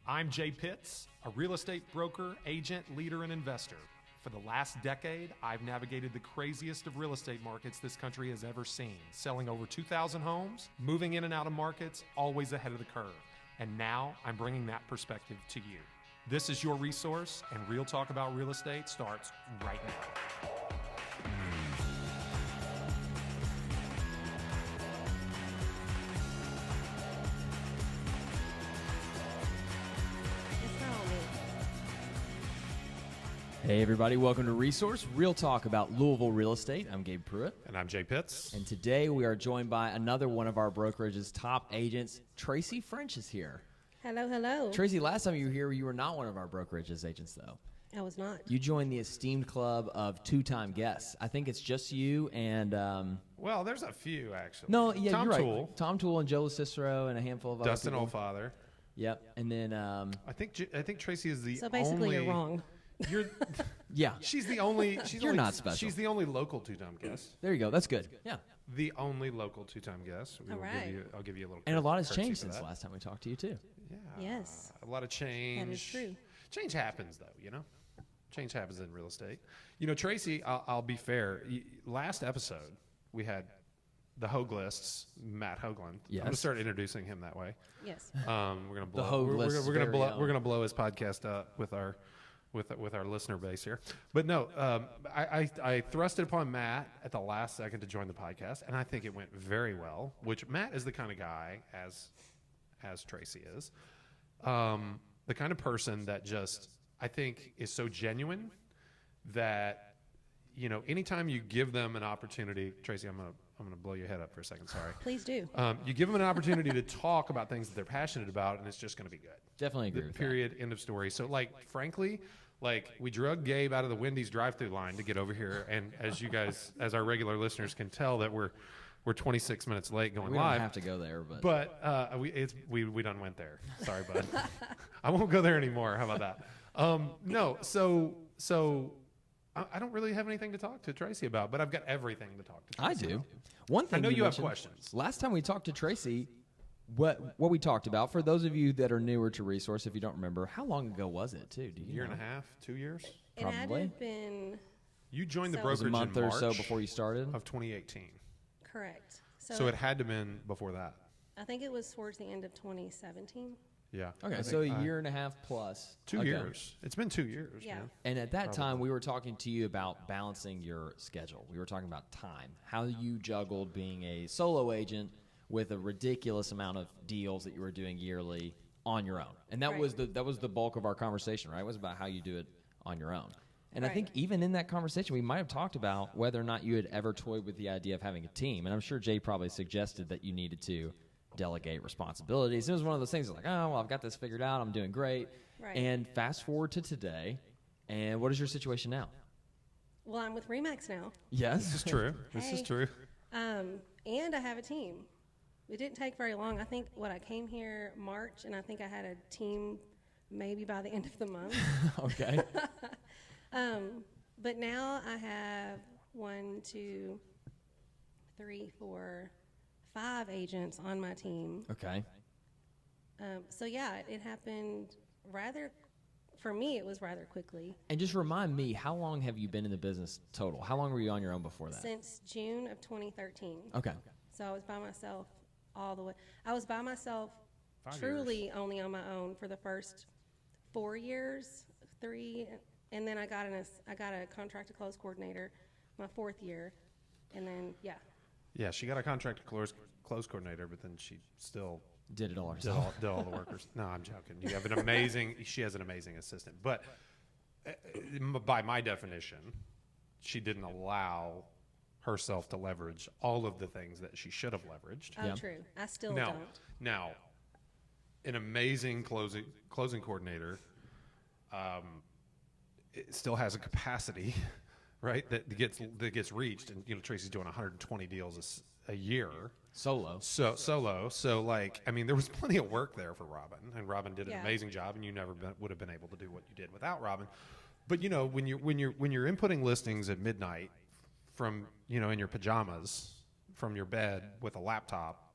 I'm Jay Pitts, a real estate broker, agent, leader, and investor. For the last decade, I've navigated the craziest of real estate markets this country has ever seen, selling over 2,000 homes, moving in and out of markets, always ahead of the curve. And now I'm bringing that perspective to you. This is your resource, and Real Talk About Real Estate starts right now. Hey everybody, welcome to Resource, Real Talk about Louisville real estate. I'm Gabe Pruitt. And I'm Jay Pitts. And today we are joined by another one of our brokerage's top agents. Tracy French is here. Hello, hello. Tracy, last time you were here, you were not one of our brokerage's agents though. I was not. You joined the esteemed club of two-time guests. I think it's just you and... Well, there's a few actually. No, yeah, Tom you're Toole. right. Tom Toole and Joe Cicero and a handful of Dustin other people. Oldfather. Yep, and then... I think Tracy is the So basically only... you're wrong. You're, yeah. She's the only. You're not special. She's the only local two-time guest. There you go. That's good. Yeah. The only local two-time guest. All right. I'll give you a little. And a lot has courtesy changed for since that. last time we talked to you too. Yeah. Yes. A lot of change. That is true. Change happens, though. You know, change happens in real estate. You know, Tracy. I'll be fair. Last episode we had the Hoaglists, Matt Hoagland. Yes. I'm gonna start introducing him that way. Yes. We're gonna blow. The Hoaglists' we're gonna very blow. own. We're gonna blow his podcast up with our listener base here. But no, I thrust it upon Matt at the last second to join the podcast, and I think it went very well. Which Matt is the kind of guy, as Tracy is, the kind of person that just I think is so genuine that, you know, anytime you give them an opportunity, Tracy, I'm gonna blow your head up for a second. Sorry. Please do. You give them an opportunity to talk about things that they're passionate about, and it's just going to be good. Definitely agree with that. Period. End of story. So, like, frankly, like, we drug Gabe out of the Wendy's drive-through line to get over here, and as you guys, as our regular listeners can tell, that we're 26 minutes late going We live. don't have to go there, but we done went there. Sorry, bud. I won't go there anymore. How about that? No. So I don't really have anything to talk to Tracy about, but I've got everything to talk to Tracy I do. about. One thing I know you have mentioned, questions. Last time we talked to Tracy, what we talked about, for those of you that are newer to Resource, if you don't remember, how long ago was it, too? Do you Year know? and a half, 2 years? It had to Probably. have been You joined the So- It was It was brokerage a month in or March so before you started? of 2018. correct. So it had to have been before that. I think it was towards the end of 2017. Yeah. Okay, I so think a year and a half plus. 2 ago. years. It's been 2 years. Yeah. Man. And at that Probably. time, we were talking to you about balancing your schedule. We were talking about time, how you juggled being a solo agent with a ridiculous amount of deals that you were doing yearly on your own. And that Right. was the bulk of our conversation, right? It was about how you do it on your own. And I think Right. even in that conversation, we might have talked about whether or not you had ever toyed with the idea of having a team. And I'm sure Jay probably suggested that you needed to delegate responsibilities. It was one of those things like, oh, well, I've got this figured out. I'm doing great. Right. And fast forward to today, and what is your situation now? Well, I'm with Remax now. Yes. This is true. This is Hey. true. And I have a team. It didn't take very long. I think I came here March, and I think I had a team maybe by the end of the month. Okay. But now I have 1, 2, 3, 4, 5 agents on my team. Okay. So yeah, it happened for me, it was rather quickly. And just remind me, how long have you been in the business total? How long were you on your own before that? Since June of 2013. Okay. So I was by myself all the way. I was by myself 5 truly only on my own for the first 4 years, 3, and then I got a contract to close coordinator my 4th year, and then yeah. Yeah, she got a contract to close coordinator, but then she still Did it all did herself. all the workers. No, I'm joking. She has an amazing assistant. But by my definition, she didn't allow herself to leverage all of the things that she should have leveraged. Oh, Yeah. true. I still Now, don't. now, an amazing closing coordinator it still has a capacity, right? That gets reached, and you know Tracy's doing 120 deals a year. Solo. Solo. So like, I mean, there was plenty of work there for Robin, and Robin did an Yeah. amazing job, and you never would have been able to do what you did without Robin. But you know, when you're inputting listings at midnight from in your pajamas from your bed with a laptop,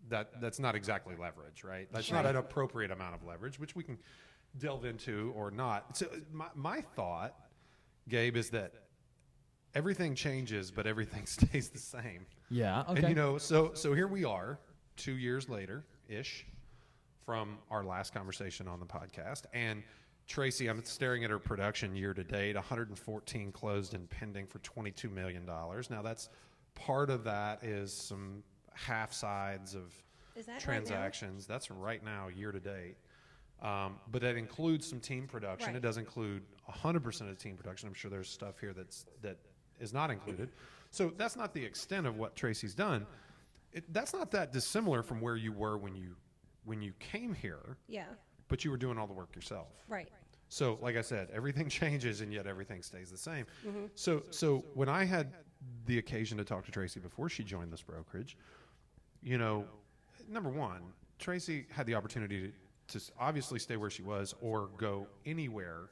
that's not exactly leverage, right? That's Sure. not an appropriate amount of leverage, which we can delve into or not. So my thought, Gabe, is that everything changes, but everything stays the same. Yeah. Okay. And you know, so here we are, 2 years later ish, from our last conversation on the podcast. And Tracy, I'm staring at her production year to date, 114 closed and pending for $22 million. Now that's part of that is some half sides of Is that transactions. That's right now, year to date. But that includes some team production. Right. It does include 100% of the team production. I'm sure there's stuff here that is not included. So that's not the extent of what Tracy's done. That's not that dissimilar from where you were when you came here, Yeah. but you were doing all the work yourself. Right. So, like I said, everything changes and yet everything stays the same. So when I had the occasion to talk to Tracy before she joined this brokerage, you know, number one, Tracy had the opportunity to obviously stay where she was or go anywhere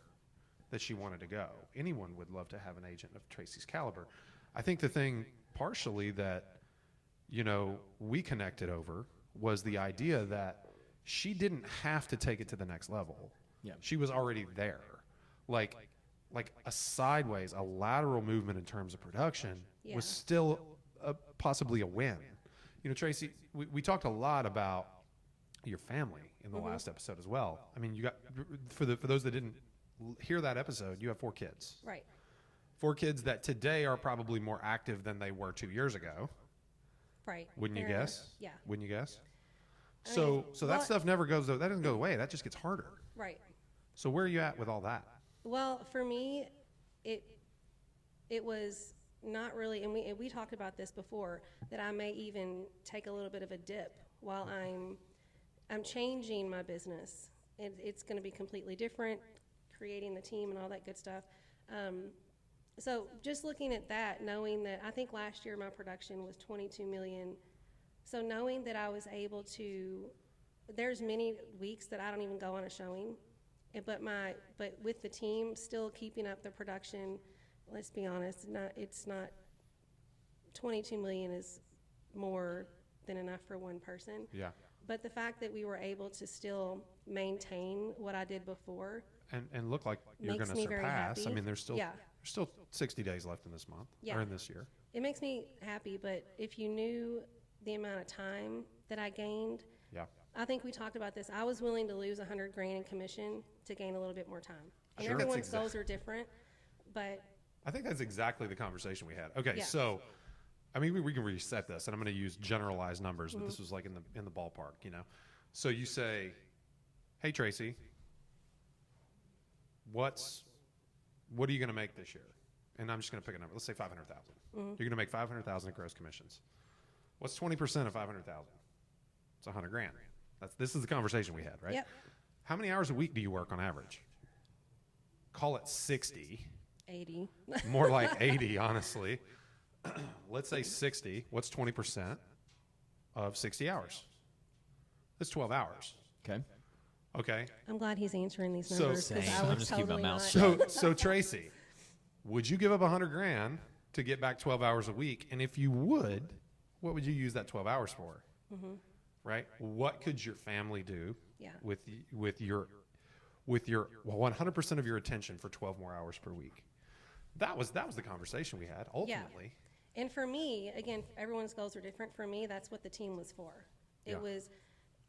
that she wanted to go. Anyone would love to have an agent of Tracy's caliber. I think the thing partially that, you know, we connected over was the idea that she didn't have to take it to the next level. Yeah. She was already there. Like a sideways, a lateral movement in terms of production Yeah. was still possibly a win. You know, Tracy, we talked a lot about your family in the last episode as well. I mean, you got, for those that didn't hear that episode, you have 4 kids. Right. 4 kids that today are probably more active than they were 2 years ago. Right. Wouldn't you Fair enough. guess? Yeah. Wouldn't you guess? I So mean, that well- stuff never goes, that doesn't go away. That just gets harder. Right. So where are you at with all that? Well, for me, it was not really, and we talked about this before, that I may even take a little bit of a dip while I'm changing my business. It's going to be completely different, creating the team and all that good stuff. So just looking at that, knowing that I think last year my production was 22 million. So knowing that I was able to, there's many weeks that I don't even go on a showing. But with the team still keeping up the production, let's be honest, it's not 22 million is more than enough for one person. Yeah. But the fact that we were able to still maintain what I did before And look like you're makes going to me very surpass. I happy. mean, there's Yeah. still 60 days left in this month or Yeah. in this year. It makes me happy, but if you knew the amount of time that I gained, Yeah. I think we talked about this. I was willing to lose $100,000 in commission to gain a little bit more time. And Sure. everyone's That's goals are different, but I think that's exactly the conversation we had. Okay, Yeah. so I mean, we can reset this, and I'm going to use generalized numbers, but this was like in the ballpark, you know. So you say, "Hey Tracy, what are you going to make this year?" And I'm just going to pick a number. Let's say 500,000. You're going to make 500,000 in gross commissions. What's 20% of 500,000? It's 100 grand. This is the conversation we had, right? Yep. How many hours a week do you work on average? Call it 60. 80. More like 80, honestly. Let's say 60. What's 20% of 60 hours? That's 12 hours. Okay. Okay. I'm glad he's answering these So- numbers because Same. I I'm was just keeping my totally mouth not. shut. So Tracy, would you give up 100 grand to get back 12 hours a week? And if you would, what would you use that 12 hours for? Right? What could your family do Yeah. with your 100% of your attention for 12 more hours per week? That was the conversation we had ultimately. And for me, again, everyone's goals are different. For me, that's what the team was for. It Yeah. was,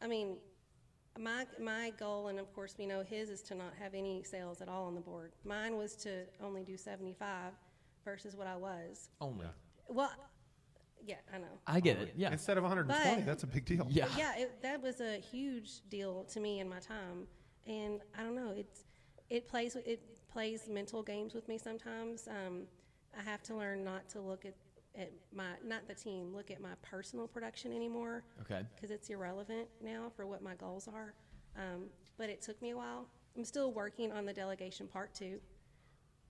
I mean, my goal, and of course, we know his is to not have any sales at all on the board. Mine was to only do 75 versus what I was. Only. Well, yeah, I know. I get it. Yeah. Instead of 120, But- that's a big deal. Yeah. But yeah, that was a huge deal to me in my time, and I don't know. It plays mental games with me sometimes. I have to learn not to look at not the team, look at my personal production anymore. Okay. Because it's irrelevant now for what my goals are. But it took me a while. I'm still working on the delegation part too.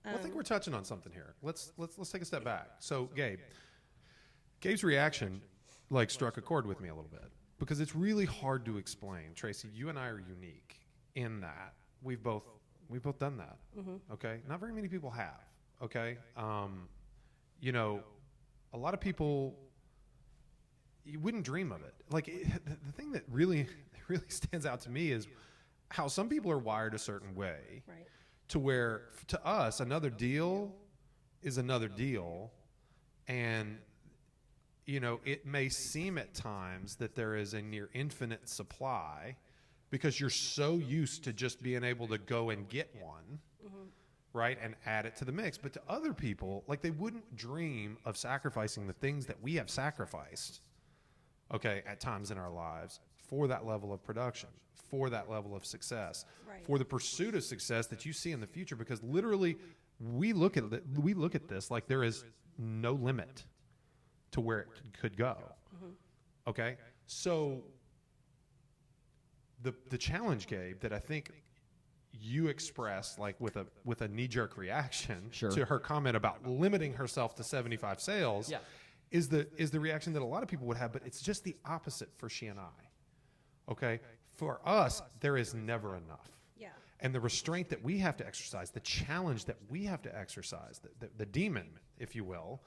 Well, I think we're touching on something here. Let's take a step back. So, Gabe's reaction like struck a chord with me a little bit because it's really hard to explain. Tracy, you and I are unique in that we've both done that. Okay, not very many people have. Okay, you know, a lot of people you wouldn't dream of it. Like the thing that really stands out to me is how some people are wired a certain way, Right. to where to us another deal is another deal, and it may seem at times that there is a near infinite supply because you're so used to just being able to go and get one, right, and add it to the mix. But to other people, like, they wouldn't dream of sacrificing the things that we have sacrificed, okay, at times in our lives for that level of production, for that level of success, Right. for the pursuit of success that you see in the future. Because literally, we look at this like there is no limit to where it could go. Okay, so the challenge, Gabe, that I think you expressed, like with a knee-jerk reaction to her comment about limiting herself to 75 sales, is the reaction that a lot of people would have, but it's just the opposite for she and I. Okay, for us, there is never enough. Yeah. And the restraint that we have to exercise, the challenge that we have to exercise, the demon, if you will,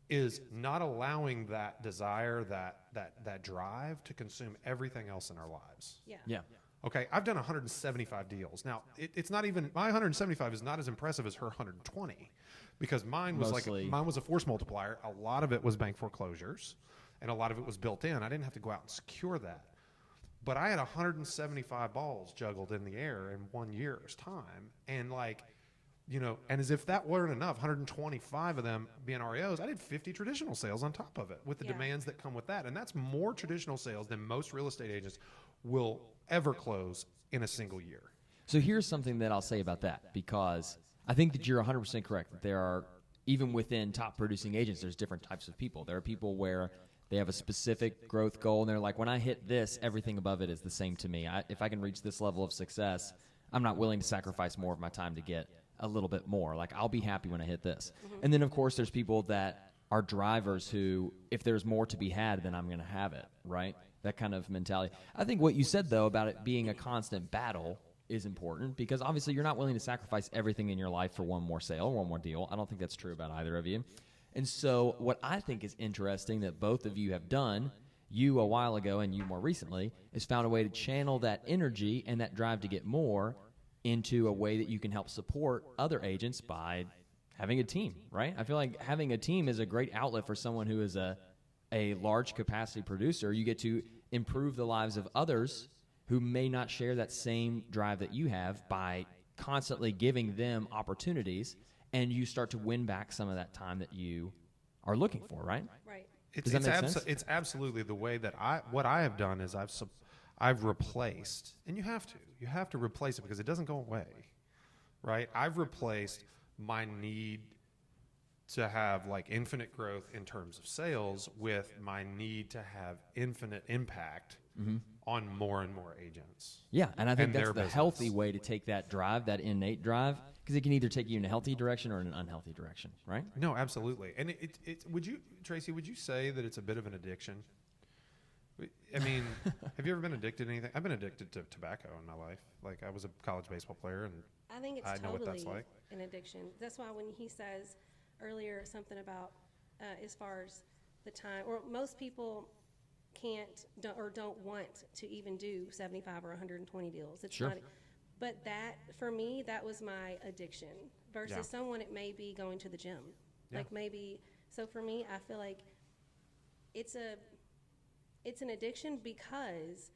is not allowing that desire, that drive to consume everything else in our lives. Yeah. Okay, I've done 175 deals. Now, it's not even, my 175 is not as impressive as her 120, because mine was a force multiplier. A lot of it was bank foreclosures, and a lot of it was built in. I didn't have to go out and secure that. But I had 175 balls juggled in the air in 1 year's time. And and as if that weren't enough, 125 of them being REOs, I did 50 traditional sales on top of it with the demands that come with that. And that's more traditional sales than most real estate agents will ever close in a single year. So here's something that I'll say about that, because I think that you're 100% correct. That there are, even within top producing agents, there's different types of people. There are people where they have a specific growth goal, and they're like, when I hit this, everything above it is the same to me. If I can reach this level of success, I'm not willing to sacrifice more of my time to get a little bit more. Like, I'll be happy when I hit this. And then, of course, there's people that are drivers who, if there's more to be had, then I'm going to have it, right? That kind of mentality. I think what you said, though, about it being a constant battle is important, because obviously you're not willing to sacrifice everything in your life for one more sale, one more deal. I don't think that's true about either of you. And so what I think is interesting that both of you have done, you a while ago and you more recently, is found a way to channel that energy and that drive to get more into a way that you can help support other agents by having a team, right? I feel like having a team is a great outlet for someone who is a large capacity producer. You get to improve the lives of others who may not share that same drive that you have by constantly giving them opportunities, and you start to win back some of that time that you are looking for, right? Right. Does that make sense? It's absolutely the way that what I have done is I've replaced, and you have to replace it because it doesn't go away, right? I've replaced my need to have like infinite growth in terms of sales with my need to have infinite impact on more and more agents. Yeah, and I think And that's their the business. healthy way to take that drive, that innate drive, because it can either take you in a healthy direction or in an unhealthy direction, right? No, absolutely. And Tracy, would you say that it's a bit of an addiction? I mean, have you ever been addicted to anything? I've been addicted to tobacco in my life. Like, I was a college baseball player, and I think it's I know what that's totally like. an addiction. That's why when he says earlier something about as far as the time, or most people don't want to even do 75 or 120 deals. It's Sure. not. But that, for me, that was my addiction. Versus Yeah. someone, it may be going to the gym. Yeah. Like maybe, so for me, I feel like it's an addiction, because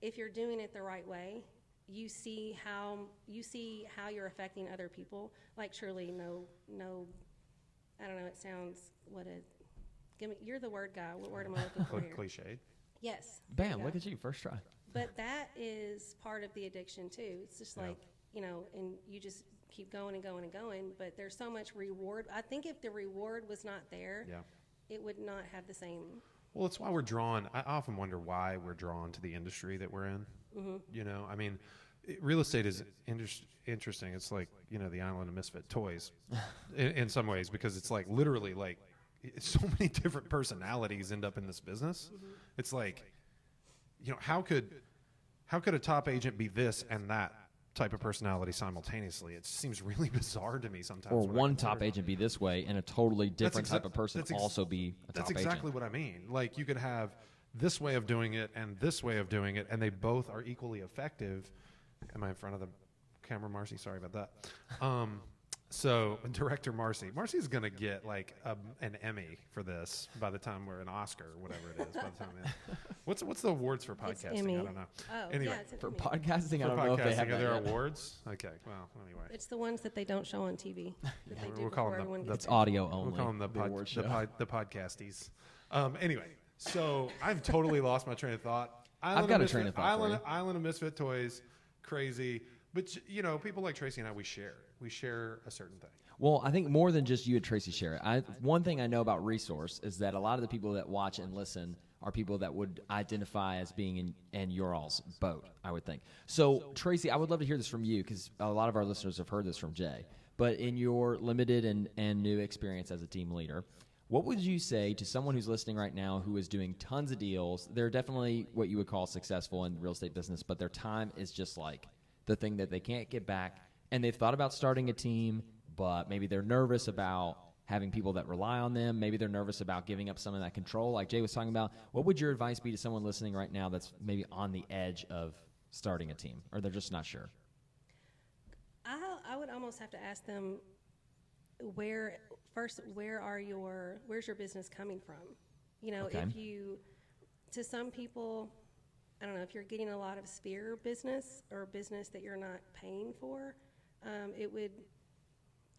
if you're doing it the right way, you see how you're affecting other people. Like, surely no, I don't know, it sounds, you're the word guy. What word am I looking for here? Cliched. Yes. Bam, look at you, first try. But that is part of the addiction too. It's just Yeah. like, and you just keep going and going and going, but there's so much reward. I think if the reward was not there, Yeah. it would not have the same. Well, it's why we're drawn. I often wonder why we're drawn to the industry that we're in. I mean, real estate is interesting. It's like, the island of misfit toys in some ways, because it's like literally like so many different personalities end up in this business. It's like, how could a top agent be this and that type of personality simultaneously. It seems really bizarre to me sometimes. Or when I one consider top it. agent be this way, and a totally different type of person also be a top That's agent. exactly what I mean. Like, you could have this way of doing it and this way of doing it, and they both are equally effective. Am I in front of the camera, Marcy? Sorry about that. So, director Marcy's going to get like an Emmy for this by the time we're an Oscar or whatever it is. By the time what's the awards for It's podcasting? Emmy. I don't know. Oh, Anyway, yeah, it's an For Emmy. podcasting, I for don't know if they podcasting, have are that there yet. awards? Okay, well, anyway. It's the ones that they don't show on TV. That they do We'll call before them everyone the gets It's audio We'll only. call them the award show. the podcasties. Anyway, so I've totally lost my train of thought. I've got a train of thought for you. Island of Misfit Toys, crazy. But, you know, people like Tracy and I, we share a certain thing. Well, I think more than just you and Tracy share it. One thing I know about Resource is that a lot of the people that watch and listen are people that would identify as being in your all's boat, I would think. So, Tracy, I would love to hear this from you because a lot of our listeners have heard this from Jay. But in your limited and new experience as a team leader, what would you say to someone who's listening right now who is doing tons of deals? They're definitely what you would call successful in the real estate business, but their time is just like the thing that they can't get back. And they've thought about starting a team, but maybe they're nervous about having people that rely on them. Maybe they're nervous about giving up some of that control, like Jay was talking about. What would your advice be to someone listening right now that's maybe on the edge of starting a team, or they're just not sure? I would almost have to ask them where's your business coming from? You know, Okay. to some people, I don't know, if you're getting a lot of sphere business or business that you're not paying for, it would.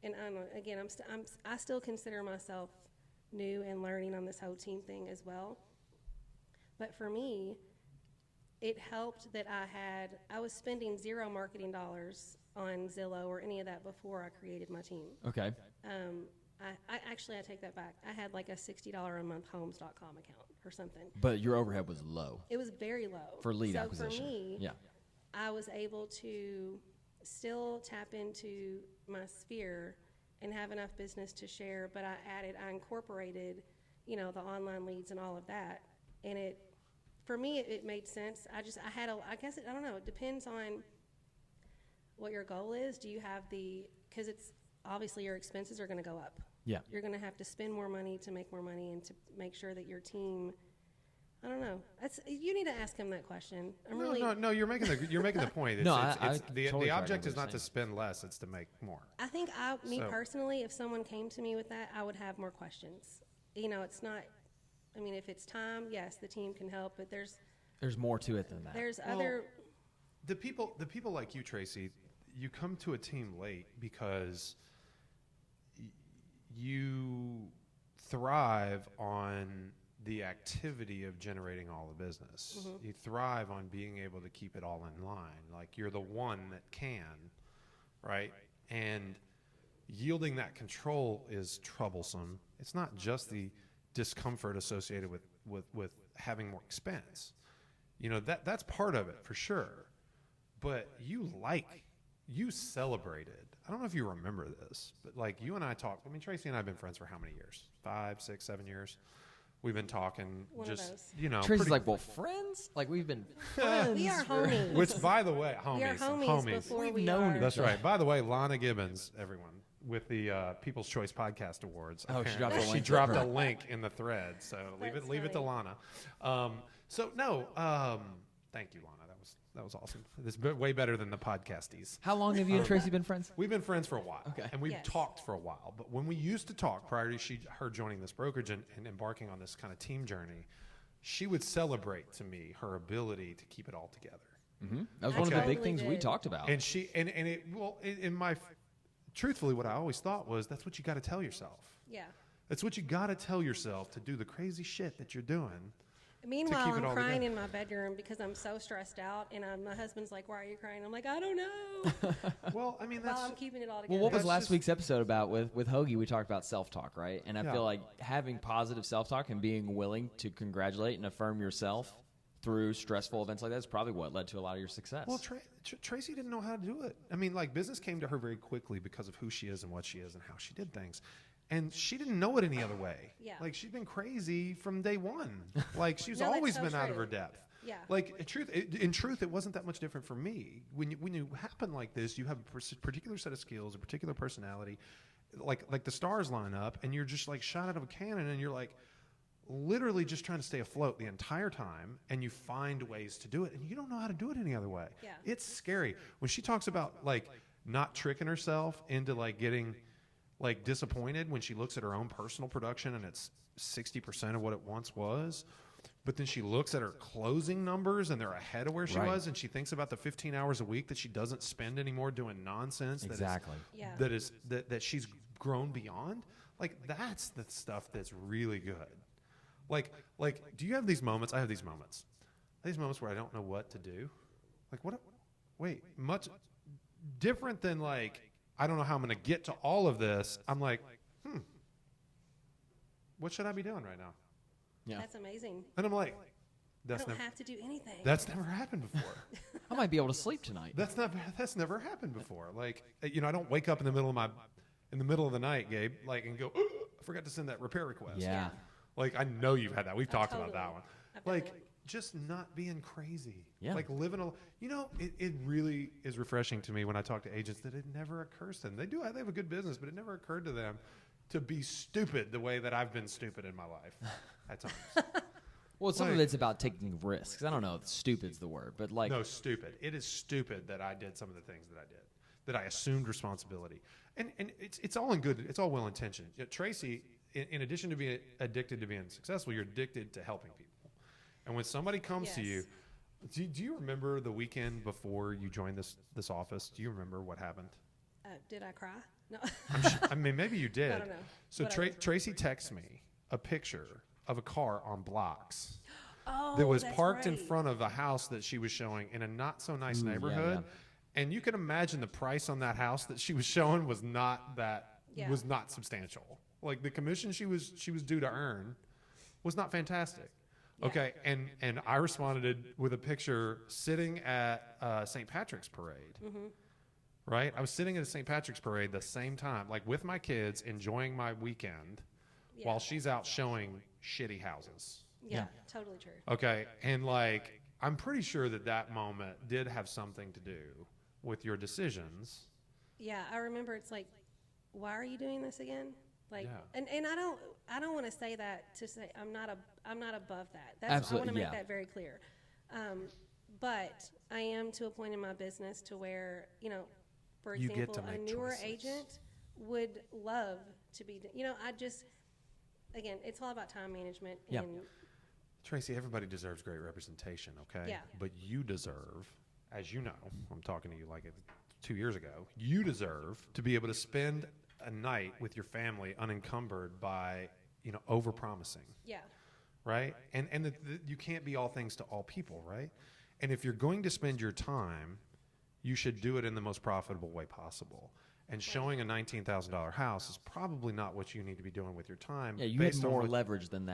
And I don't know, again, I still consider myself new and learning on this whole team thing as well. But for me, it helped that I was spending zero marketing dollars on Zillow or any of that before I created my team. Okay. I take that back. I had like a $60 a month homes.com account or something. But your overhead was low. It was very low. For lead so acquisition. For me, Yeah. I was able to still tap into my sphere and have enough business to share, but I incorporated, you know, the online leads and all of that. And for me, it made sense. I don't know, it depends on what your goal is. Do you have because it's obviously your expenses are going to go up. Yeah. You're going to have to spend more money to make more money and to make sure that your team, I don't know. You need to ask him that question. No. You're making the point. No, The totally object track is what not you're to spend less; it's to make more. I think So- personally, if someone came to me with that, I would have more questions. You know, it's not. I mean, if it's time, yes, the team can help, but there's There's more to it than that. other. The people like you, Tracy, you come to a team late because you thrive on the activity of generating all the business. Mm-hmm. You thrive on being able to keep it all in line. Like, you're the one that can, right? And yielding that control is troublesome. It's not just the discomfort associated with having more expense. You know, that's part of it for sure. But you celebrated. I don't know if you remember this, but like, you and I talked. I mean, Tracy and I have been friends for how many years? 5, 6, 7 years. We've been talking. One of those. You know. Tracy's pretty- like, well, friends? Like, we've been friends. We are homies. Which, by the way, we are homies. homies before We've we known are. each That's right. By the way, Lana Gibbons, everyone, with the People's Choice Podcast Awards. Oh, she apparently. dropped a link. She dropped a link in the thread, so That's leave it to funny. Lana. Thank you, Lana. That was awesome. This is way better than the podcasties. How long have you and Tracy been friends? We've been friends for a while, Okay. and we've Yes. talked for a while. But when we used to talk prior to her joining this brokerage and embarking on this kind of team journey, she would celebrate to me her ability to keep it all together. Mm-hmm. That was I one of the big totally things we did. talked about. And truthfully, what I always thought was, that's what you got to tell yourself. Yeah. That's what you got to tell yourself to do the crazy shit that you're doing. Meanwhile, keep it I'm all crying together. in my bedroom because I'm so stressed out, and my husband's like, "Why are you crying?" I'm like, "I don't know." Well, I mean, While that's I'm keeping it all together. Well, what was That's last just- week's episode about with Hoagie? We talked about self-talk, right? And I Yeah. feel like having positive self-talk and being willing to congratulate and affirm yourself through stressful events like that is probably what led to a lot of your success. Well, Tracy didn't know how to do it. I mean, like, business came to her very quickly because of who she is and what she is and how she did things. And she didn't know it any other way. Yeah. Like, she's been crazy from day one. Like, she's No, that's always so been out of true. her depth. Yeah. Like in truth, it wasn't that much different for me. When you happen like this, you have a particular set of skills, a particular personality, like the stars line up, and you're just like shot out of a cannon, and you're like literally just trying to stay afloat the entire time, and you find ways to do it, and you don't know how to do it any other way. Yeah. It's scary when she talks about like not tricking herself into like getting like disappointed when she looks at her own personal production and it's 60% of what it once was. But then she looks at her closing numbers and they're ahead of where she was, and she thinks about the 15 hours a week that she doesn't spend anymore doing nonsense. Exactly. That she's grown beyond. Like that's the stuff that's really good. Like, do you have these moments? I have these moments. These moments where I don't know what to do. Like what? Wait, much different than like I don't know how I'm going to get to all of this. I'm like, what should I be doing right now? Yeah. That's amazing. And I'm like, I don't have to do anything. That's never happened before. I might be able to sleep tonight. That's never happened before. Like, I don't wake up in the middle of the night, Gabe, like, and go, I forgot to send that repair request. Yeah. Like, I know you've had that. We've talked about that one. Like, just not being crazy. Yeah. Like living it really is refreshing to me when I talk to agents that it never occurs to them. They have a good business, but it never occurred to them to be stupid the way that I've been stupid in my life at times. Well, some of it's about taking risks. I don't know if stupid's the word, but like. No, stupid. It is stupid that I did some of the things that I did, that I assumed responsibility. And it's all in good, it's all well intentioned. Tracy, in addition to being addicted to being successful, you're addicted to helping people. And when somebody comes to you, do you remember the weekend before you joined this office? Do you remember what happened? Did I cry? No. I mean, maybe you did. I don't know. So Tracy texts me a picture of a car on blocks Oh, that was that's parked in right. front of a house that she was showing in a not so nice neighborhood. Yeah. And you can imagine the price on that house that she was showing was not was not substantial. Like the commission she was due to earn was not fantastic. Yeah. Okay, and I responded with a picture sitting at St. Patrick's Parade. Mm-hmm. Right? I was sitting at a St. Patrick's Parade the same time, like with my kids, enjoying my weekend, while she's out showing shitty houses. Yeah, totally true. Okay, and like I'm pretty sure that moment did have something to do with your decisions. Yeah, I remember it's like, why are you doing this again? Like, Yeah. and I don't want to say that to say I'm not above that. Absolutely, I want to make yeah. that very clear. But I am to a point in my business to where, for You get example, to a make newer choices. agent would love to be, again, it's all about time management. Yeah. And Tracy, everybody deserves great representation, okay? Yeah. But you deserve, as you know, I'm talking to you like 2 years ago, you deserve to be able to spend a night with your family unencumbered by, overpromising. yeah, Right? And you can't be all things to all people, right? And if you're going to spend your time, you should do it in the most profitable way possible. And showing a $19,000 house is probably not what you need to be doing with your time. Yeah, you had based on more what- leverage than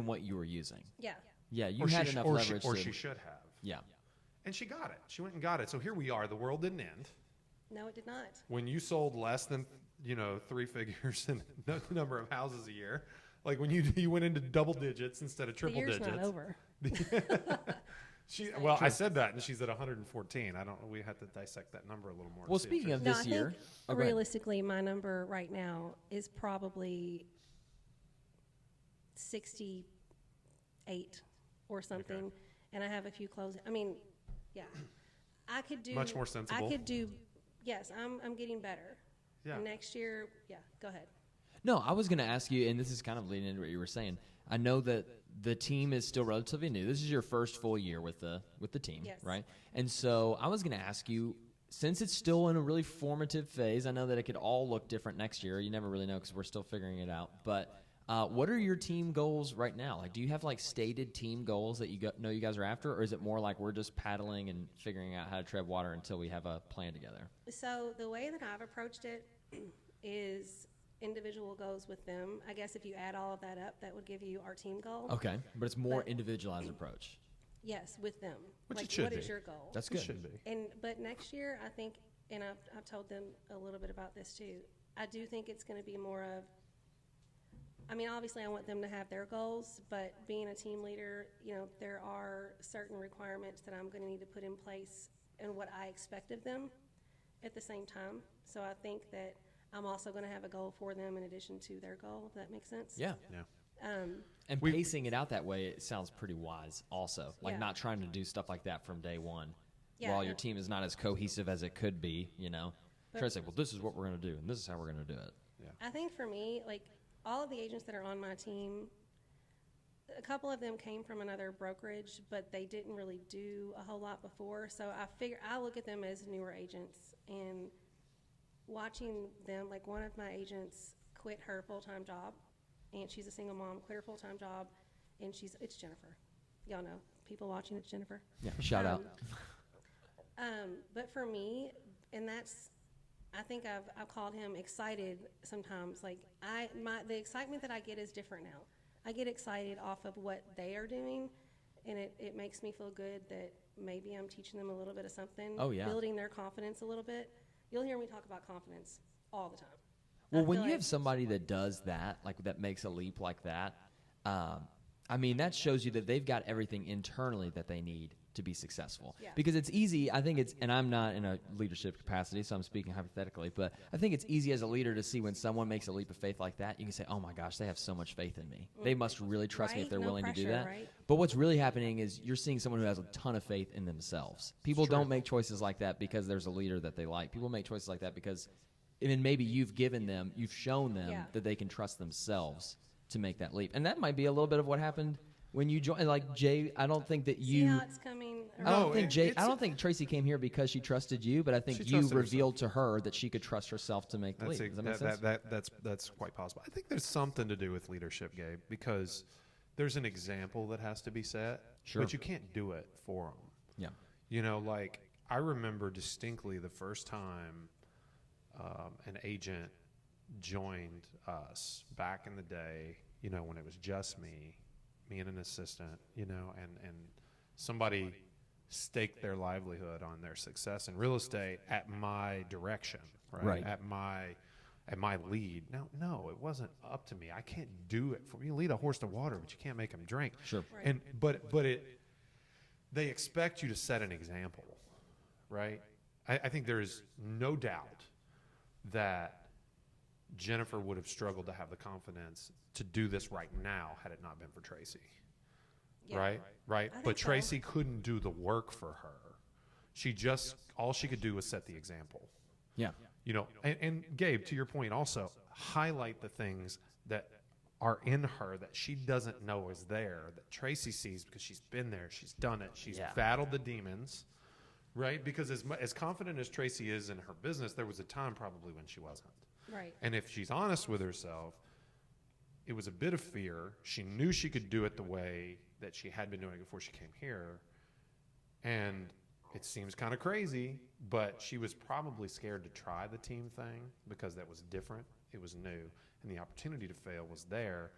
what you were using. yeah. Yeah, you or had she sh- enough or leverage. Or to, she should have. Yeah. And she got it. She went and got it. So here we are. The world didn't end. No, it did not. When you sold less than, 3 figures in the number of houses a year, like when you went into double digits instead of triple the year's digits. not over. I said that, and she's at 114. We have to dissect that number a little more. to Well, see if speaking of No, this I year, think go ahead. realistically, my number right now is probably 68 or something, and I have a few closing. I mean, yeah, I could do Much more sensible. I could do. Yes, I'm getting better. Yeah. And next year, go ahead. No, I was going to ask you, and this is kind of leading into what you were saying. I know that the team is still relatively new. This is your first full year with the team, Yes. right? And so I was going to ask you, since it's still in a really formative phase, I know that it could all look different next year. You never really know because we're still figuring it out. But what are your team goals right now? Like, do you have like stated team goals that know you guys are after, or is it more like we're just paddling and figuring out how to tread water until we have a plan together? So the way that I've approached it is individual goals with them. I guess if you add all of that up, that would give you our team goal. Okay, but it's more But- individualized approach. Yes, with them. Which like, it should what is be. your goal? That's It good. should be. But next year, I think, and I've told them a little bit about this too. I do think it's going to be more of I mean, obviously, I want them to have their goals, but being a team leader, there are certain requirements that I'm going to need to put in place and what I expect of them at the same time. So I think that I'm also going to have a goal for them in addition to their goal, if that makes sense. Yeah. And pacing it out that way, it sounds pretty wise also. Like not trying to do stuff like that from day one while your team is not as cohesive as it could be, Try to say, well, this is what we're going to do, and this is how we're going to do it. Yeah. I think for me, like, all of the agents that are on my team, a couple of them came from another brokerage, but they didn't really do a whole lot before. So I look at them as newer agents, and watching them, like one of my agents quit her full-time job, and she's a single mom, quit her full-time job, and it's Jennifer. Y'all know, people watching, it's Jennifer. Yeah, shout out. But for me, and I think I've called him excited sometimes. Like the excitement that I get is different now. I get excited off of what they are doing, and it makes me feel good that maybe I'm teaching them a little bit of something. Oh, yeah. Building their confidence a little bit. You'll hear me talk about confidence all the time. Well, when you have somebody that does that, like that makes a leap like that, I mean, that shows you that they've got everything internally that they need to be successful. Yeah. Because it's easy, I think and I'm not in a leadership capacity, so I'm speaking hypothetically, but I think it's easy as a leader to see when someone makes a leap of faith like that, you can say, oh my gosh, they have so much faith in me. They must really trust me if they're willing to do that. Right? But what's really happening is you're seeing someone who has a ton of faith in themselves. People don't make choices like that because there's a leader that they like. People make choices like that because maybe you've shown them that they can trust themselves to make that leap. And that might be a little bit of what happened when you joined. Like, Jay, I don't think that you... See how it's coming I don't think Tracy came here because she trusted you, but I think you revealed to her that she could trust herself to make the leap. Does that make sense? That's quite possible. I think there's something to do with leadership, Gabe, because there's an example that has to be set, but you can't do it for them. Yeah. Like, I remember distinctly the first time an agent joined us back in the day, when it was just me and an assistant, and somebody staked their livelihood on their success in real estate at my direction, right? At my lead. No, it wasn't up to me. I can't do it for you. Lead a horse to water, but you can't make him drink. Sure. Right. They expect you to set an example, right? I think there is no doubt that Jennifer would have struggled to have the confidence to do this right now had it not been for Tracy. Yeah. Right. But Tracy couldn't do the work for her. All she could do was set the example. Yeah. And Gabe, to your point also, highlight the things that are in her that she doesn't know is there, that Tracy sees because she's been there, she's done it, she's battled the demons, right? Because as confident as Tracy is in her business, there was a time probably when she wasn't. Right. And if she's honest with herself, it was a bit of fear. She knew she could do it the way that she had been doing it before she came here. And it seems kind of crazy, but she was probably scared to try the team thing because that was different. It was new. And the opportunity to fail was there.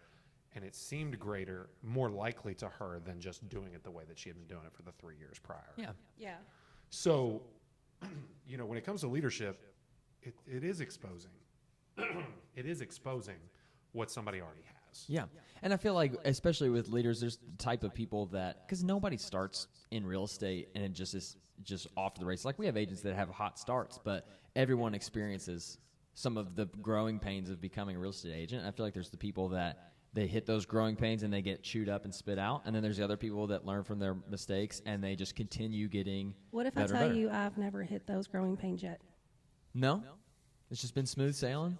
And it seemed greater, more likely to her than just doing it the way that she had been doing it for the 3 years prior. Yeah. Yeah. So, when it comes to leadership, it is exposing. It is exposing what somebody already has. Yeah. And I feel like, especially with leaders, there's the type of people that, because nobody starts in real estate and it just is just off to the races. Like, we have agents that have hot starts, but everyone experiences some of the growing pains of becoming a real estate agent. I feel like there's the people that they hit those growing pains and they get chewed up and spit out. And then there's the other people that learn from their mistakes and they just continue getting What if better, I tell you I've never hit those growing pains yet? No? It's just been smooth sailing?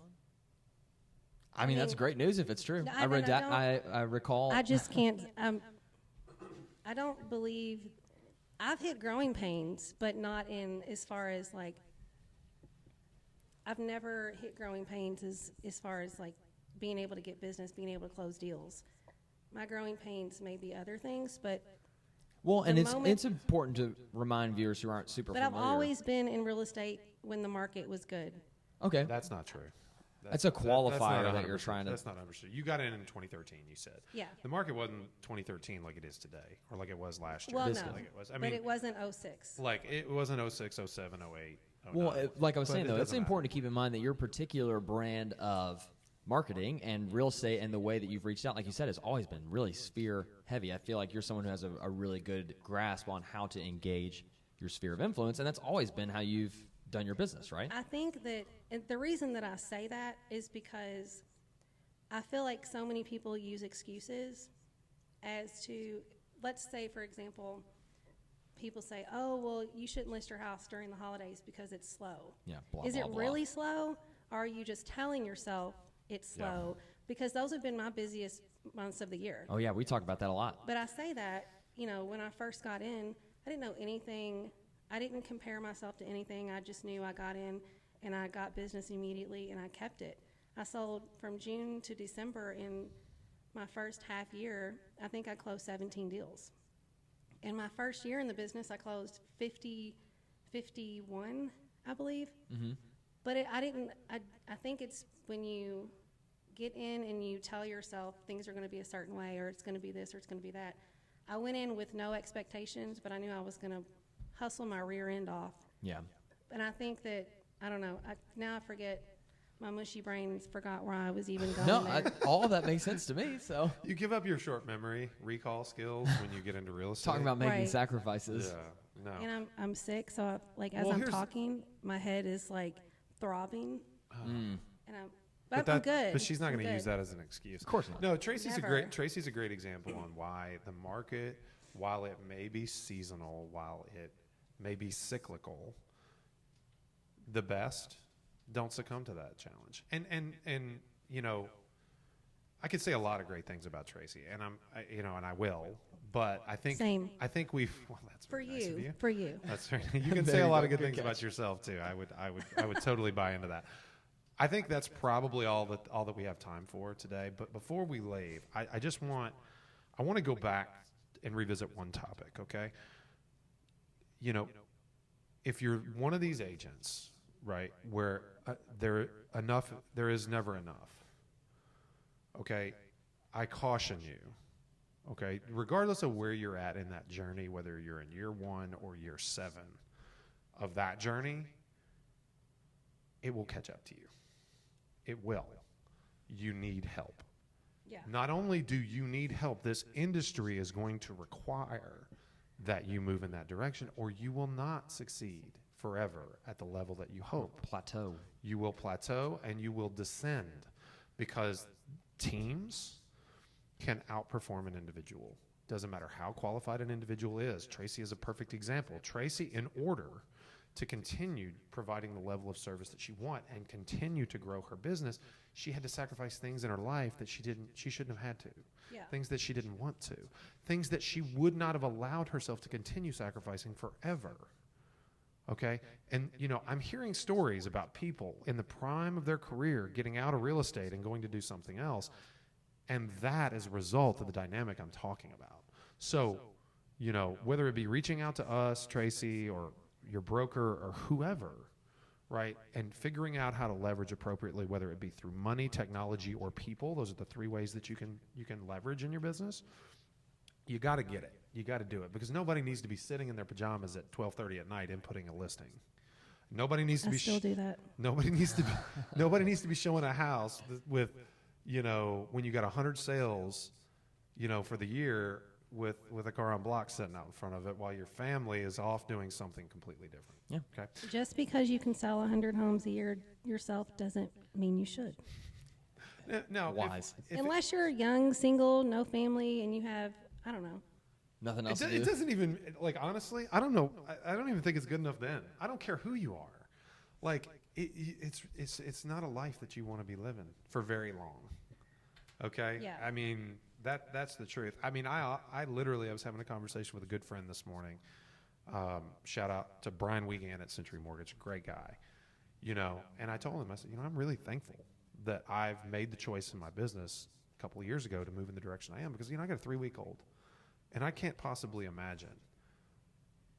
I mean, that's great news if it's true. No, I recall. I just can't. I don't believe I've hit growing pains, but not in as far as like. I've never hit growing pains as far as like being able to get business, being able to close deals. My growing pains may be other things, but. Well, and it's important to remind viewers who aren't super familiar. But I've always been in real estate when the market was good. Okay. That's not true. That's a qualifier that you're trying to... That's not understood. You got in 2013, you said. Yeah. The market wasn't 2013 like it is today, or like it was last year. Well, no. Like it was. But it wasn't 06. Like, it wasn't 06, 07, 08, 09. Well, like I was saying, though, it's important to keep in mind that your particular brand of marketing and real estate, and the way that you've reached out, like you said, has always been really sphere heavy. I feel like you're someone who has a really good grasp on how to engage your sphere of influence, and that's always been how you've done your business, right? I think that and the reason that I say that is because I feel like so many people use excuses as to, let's say, for example, people say, oh, well, you shouldn't list your house during the holidays because it's slow. Yeah, blah, Is blah, it blah. really slow? Or are you just telling yourself it's slow? Because those have been my busiest months of the year. Oh, yeah, we talk about that a lot. But I say that, when I first got in, I didn't know anything. I didn't compare myself to anything. I just knew I got in and I got business immediately and I kept it. I sold from June to December in my first half year. I think I closed 17 deals. In my first year in the business, I closed 51, I believe. Mm-hmm. But I think it's when you get in and you tell yourself things are going to be a certain way, or it's going to be this, or it's going to be that. I went in with no expectations, but I knew I was going to hustle my rear end off. Yeah. And I think that, I don't know, now I forget, my mushy brains forgot where I was even going No, there. all of that makes sense to me. So You give up your short memory, recall skills when you get into real estate. talking about making Right. sacrifices. Yeah, no. And I'm sick, so as Well, I'm here's- talking, my head is like throbbing. Mm. And I'm But good. But she's not I'm going to good. use that as an excuse. Of course not. No, Tracy's Never. Tracy's a great example on why the market, while it may be seasonal, while it may be cyclical, the best don't succumb to that challenge. And I could say a lot of great things about Tracy, and and I will. But I think Same. I think we've. Well, that's For very nice of you. For you. That's right. You can There say a you lot go. of good Good things catch. about yourself too. I would totally buy into that. I think that's probably all that we have time for today. But before we leave, I want to go back and revisit one topic. Okay. If you're one of these agents, right, where there is never enough. Okay, I caution you. Okay, regardless of where you're at in that journey, whether you're in year 1 or year 7 of that journey, it will catch up to you. It will. You need help. Yeah. Not only do you need help, this industry is going to require that you move in that direction, or you will not succeed forever at the level that you hope. Plateau. You will plateau and you will descend because teams can outperform an individual. Doesn't matter how qualified an individual is. Tracy is a perfect example. Tracy, in order to continue providing the level of service that she wanted and continue to grow her business, she had to sacrifice things in her life that she shouldn't have had to. Yeah. Things that she didn't want to. Things that she would not have allowed herself to continue sacrificing forever. Okay? And, I'm hearing stories about people in the prime of their career getting out of real estate and going to do something else. And that is a result of the dynamic I'm talking about. So, whether it be reaching out to us, Tracy, or your broker, or whoever, right, and figuring out how to leverage appropriately, whether it be through money, technology, or people, those are the 3 ways that you can leverage in your business. You got to get it. You got to do it because nobody needs to be sitting in their pajamas at 12:30 at night inputting a listing. Nobody needs to I be. still do that. Nobody needs to be. Nobody needs to be showing a house with, when you got 100 sales, for the year with a car on block sitting out in front of it while your family is off doing something completely different. Yeah. Okay. Just because you can sell 100 homes a year yourself doesn't mean you should. Now, Wise. Unless you're young, single, no family, and you have, I don't know. Nothing else to it do. doesn't even, honestly, I don't know. I don't even think it's good enough then. I don't care who you are. It's not a life that you want to be living for very long. Okay? Yeah. I mean, that's the truth. I mean, I literally, I was having a conversation with a good friend this morning. Shout out to Brian Wiegand at Century Mortgage, great guy. And I told him, I said, I'm really thankful that I've made the choice in my business a couple of years ago to move in the direction I am because, I got a 3-week-old. And I can't possibly imagine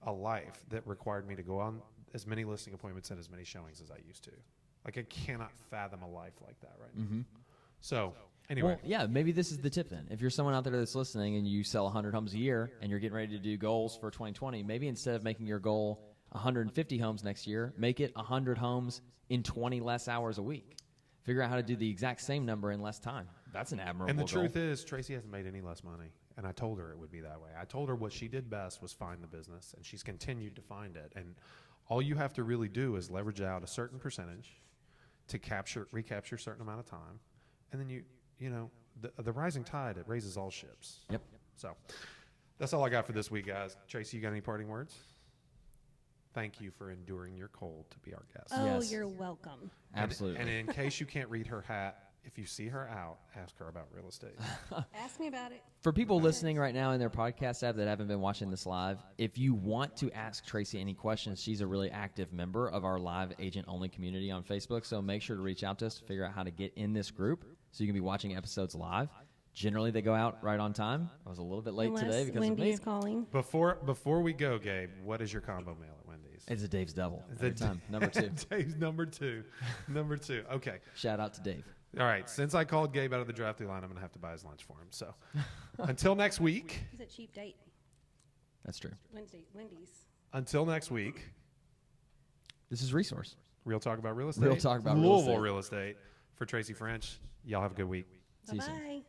a life that required me to go on as many listing appointments and as many showings as I used to. I cannot fathom a life like that right now. Mm-hmm. So, anyway. Well, yeah, maybe this is the tip then. If you're someone out there that's listening and you sell 100 homes a year and you're getting ready to do goals for 2020, maybe instead of making your goal 150 homes next year, make it 100 homes in 20 less hours a week. figure out how to do the exact same number in less time. That's an admirable And the goal. truth is, Tracy hasn't made any less money. And I told her it would be that way. I told her what she did best was find the business, and she's continued to find it. And all you have to really do is leverage out a certain percentage to recapture a certain amount of time. And then you know, the rising tide, it raises all ships. Yep. So that's all I got for this week, guys. Tracy, you got any parting words? Thank you for enduring your cold to be our guest. Oh, Yes. you're welcome. Absolutely. And in case you can't read her hat, if you see her out, ask her about real estate. Ask me about it. For people listening right now in their podcast app that haven't been watching this live, if you want to ask Tracy any questions, she's a really active member of our live agent-only community on Facebook, so make sure to reach out to us to figure out how to get in this group so you can be watching episodes live. Generally, they go out right on time. I was a little bit late Unless today because Wendy's of me. calling. Before we go, Gabe, what is your combo meal at Wendy's? It's a Dave's Double every time. Number 2. Dave's number two. Number 2. Okay. Shout out to Dave. All right. Since I called Gabe out of the drafty line, I'm going to have to buy his lunch for him. So until next week. He's a cheap date. That's true. Wendy's. Until next week. This is Resource. Real talk about real estate. Real talk about real Louisville estate. real estate. For Tracy French, y'all have a good week. See you soon. Bye-bye.